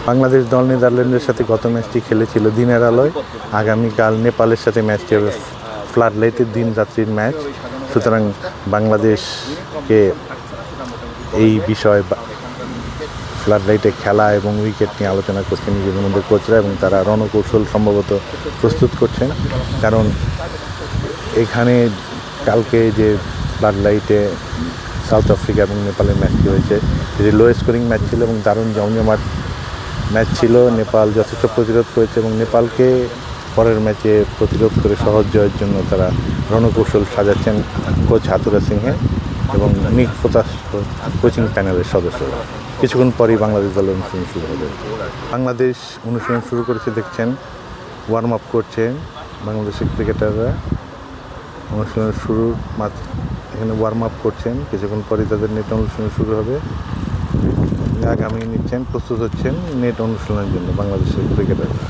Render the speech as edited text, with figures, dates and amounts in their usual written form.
বাংলাদেশ দল নেদারল্যান্ডের সাথে গত ম্যাচটি খেলেছিল দিনের আলোয়। আগামীকাল নেপালের সাথে ম্যাচটি হবে ফ্লাড লাইটের দিন রাত্রির ম্যাচ। সুতরাং বাংলাদেশকে এই বিষয় ফ্লাড লাইটে খেলা এবং উইকেট নিয়ে আলোচনা করছেন নিজেদের মধ্যে কোচরা, এবং তারা রণকৌশল সম্ভবত প্রস্তুত করছেন। কারণ এখানে কালকে যে ফ্লাড লাইটে সাউথ আফ্রিকা এবং নেপালের ম্যাচটি হয়েছে, এটি লো স্কোরিং ম্যাচ ছিল এবং দারুণ জমজমাট ম্যাচ ছিল। নেপাল যথেষ্ট প্রতিরোধ করেছে এবং নেপালকে পরের ম্যাচে প্রতিরোধ করে সহজ জয়ের জন্য তারা রণকৌশল সাজাচ্ছেন কোচ হাতুরা সিংহে এবং নিক পোতাস কোচিং প্যানেলের সদস্যরা। কিছুক্ষণ পরেই বাংলাদেশ দলের অনুশীলন শুরু হবে। বাংলাদেশ অনুশীলন শুরু করেছে দেখছেন, ওয়ার্ম আপ করছেন বাংলাদেশের ক্রিকেটাররা। অনুশীলন শুরুর এখানে ওয়ার্ম আপ করছেন, কিছুক্ষণ পরে তাদের নেট অনুশীলন শুরু হবে। আগামী নিচ্ছেন, প্রস্তুত হচ্ছেন নেট অনুশীলনের জন্য বাংলাদেশের ক্রিকেটাররা।